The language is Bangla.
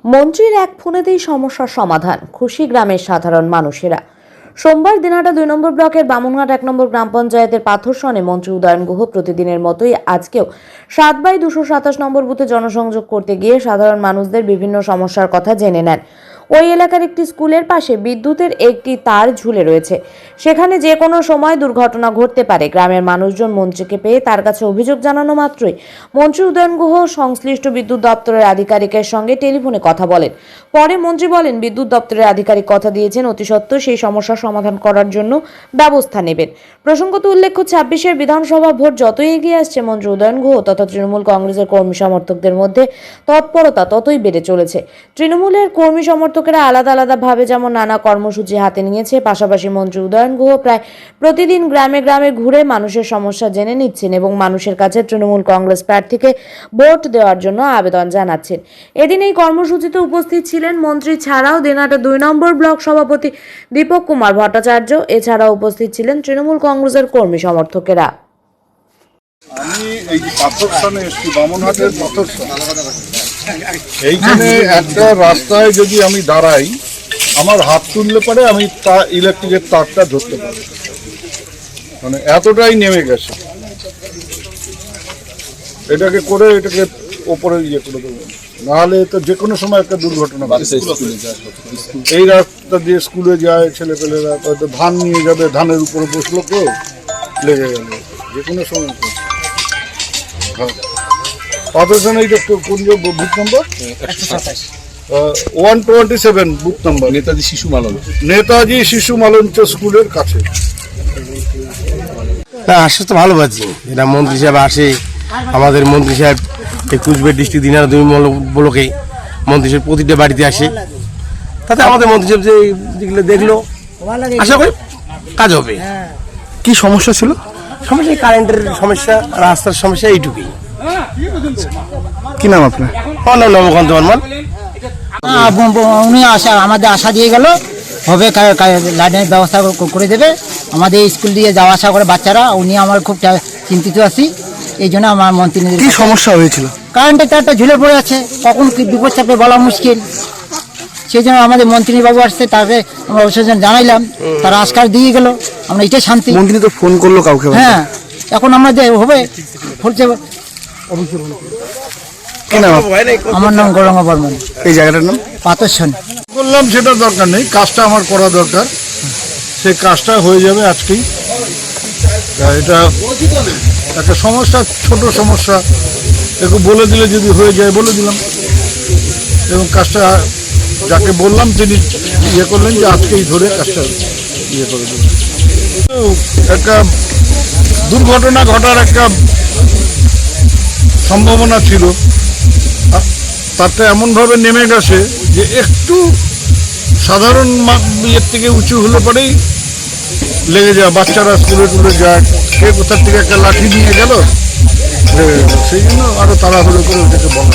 মন্ত্রীর এক ফোনেতেই সমস্যার সমাধান, খুশি গ্রামের সাধারণ মানুষেরা। সোমবার দিনহাটা ২ নম্বর ব্লকের বামুনহাট ১ নম্বর গ্রাম পঞ্চায়েতের পাথরসনে মন্ত্রী উদয়ন গুহ প্রতিদিনের মতোই আজকেও ৭/২২৭ নম্বর বুথে জনসংযোগ করতে গিয়ে সাধারণ মানুষদের বিভিন্ন সমস্যার কথা জেনে নেন। ওই এলাকার একটি স্কুলের পাশে বিদ্যুতের একটি তার ঝুলে রয়েছে, সেখানে যে কোনো সময় দুর্ঘটনা ঘটতে পারে। গ্রামের মানুষজন মন্ত্রীকে পেয়ে তার কাছে অভিযোগ জানানো মাত্রই মন্ত্রী উদয়ন গুহ সংশ্লিষ্ট বিদ্যুৎ দপ্তরের আধিকারিকের সঙ্গে টেলিফোনে কথা বলেন। পরে মন্ত্রী বলেন, বিদ্যুৎ দপ্তরের আধিকারিক কথা দিয়েছেন, অতি সত্ত্বর সেই সমস্যার সমাধান করার জন্য ব্যবস্থা নেবেন। প্রসঙ্গত উল্লেখ্য, ২৬-এর বিধানসভা ভোট যতই এগিয়ে আসছে, মন্ত্রী উদয়ন গুহ তথা তৃণমূল কংগ্রেসের কর্মী সমর্থকদের মধ্যে তৎপরতা ততই বেড়ে চলেছে। তৃণমূলের কর্মী সমর্থকেরা আলাদা আলাদাভাবে যেমন নানা কর্মসূচি হাতে নিয়েছে, পাশাপাশি মন্ত্রী উদয়ন গুহ প্রায় প্রতিদিন গ্রামে গ্রামে ঘুরে মানুষের সমস্যা জেনে নিচ্ছেন এবং মানুষের কাছে তৃণমূল কংগ্রেস প্রার্থীকে ভোট দেওয়ার জন্য আবেদন জানাচ্ছেন। এদিন এই কর্মসূচিতে উপস্থিত ছিলেন মন্ত্রী ছাড়াও দিনহাটা ২ নম্বর ব্লক সভাপতি দীপক কুমার ভট্টাচার্য। এছাড়াও উপস্থিত ছিলেন তৃণমূল কংগ্রেসের কর্মী সমর্থকেরা। আমি এই পাথরসনে এসেছি, বামুনহাটের পাথরসন। এইখানে একটা রাস্তায় যদি আমি দাঁড়াই, আমার হাত তুললে পরে আমি ইলেকট্রিকের তারটা ধরতে পারি, মানে এতটাই নেমে গেছে। এটাকে ওপরে করে দেবো, নাহলে তো যে কোনো সময় একটা দুর্ঘটনা। এই রাস্তা দিয়ে স্কুলে যায় ছেলেপেলেরা, হয়তো ধান নিয়ে যাবে, ধানের উপরে বসলো কেউ, লেগে গেল যে কোনো সময়। পাথরসনে এইটা কোন বুথ নম্বর? 127 বুথ নম্বর, নেতাজি শিশু মালঞ্চ স্কুলের কাছে। আসলে তো ভালো পাচ্ছি, এটা মন্ত্রী সাহেব আসে, আমাদের মন্ত্রী সাহেব এই কুচবিহার ডিস্ট্রিক্ট দিনহাটা ২ ব্লকে মন্ত্রী সাহেব প্রতিটা বাড়িতে আসে, তাতে আমাদের মন্ত্রী সাহেব যে যেগুলো দেখলো, আশা করি কাজ হবে। কি সমস্যা ছিল? সমস্যা কারেন্টের সমস্যা, রাস্তার সমস্যা, এইটুকুই। কি নাম আপনার? আমার নাম নবকান্ত বর্মন। উনি আমাদের আশা দিয়ে গেল, হবে লাইনের ব্যবস্থা করে দেবে, আমাদের স্কুল দিয়ে যাওয়া আসা করে বাচ্চারা। উনি আমার খুব চিন্তিত আছি, এই জন্য আমার মন্ত্রী। কি সমস্যা হয়েছিল? কারেন্টের তারটা ঝুলে পড়ে আছে, কখন কি বিপদ চাপে বলা মুশকিল। সেই জন্য আমাদের মন্ত্রী বাবু আসছে, তাকে আমরা অবসর জানাইলাম, তারা আজকাল দিয়ে গেল, আমরা এটাই শান্তি। মন্ত্রী তো ফোন করলো কাউকে? হ্যাঁ, এখন আমাদের হবে ফুলছে। আমার নাম গৌরাঙ্গ বর্মন। এই জায়গাটার নাম পাথরসন। বললাম সেটা দরকার নেই, কাজটা আমার করা দরকার, সেই কাজটা হয়ে যাবে আজকেই। এটা একটা সমস্যা, ছোট সমস্যা, একটু বলে দিলে যদি হয়ে যায়, বলে দিলাম, এবং কাজটা যাকে বললাম তিনি করলেন যে আজকেই ধরে কাজটা করে দেবেন। একটা দুর্ঘটনা ঘটার একটা সম্ভাবনা ছিল, তাতে এমনভাবে নেমে গেছে যে একটু সাধারণ ইয়ের থেকে উঁচু হলে পরেই লেগে যায়। বাচ্চারা স্কুলে টুলে যায়, কে কোথার থেকে একটা লাঠি নিয়ে গেল, সেই জন্য আরো তাড়াহুড়ো করে ওটাকে বলা।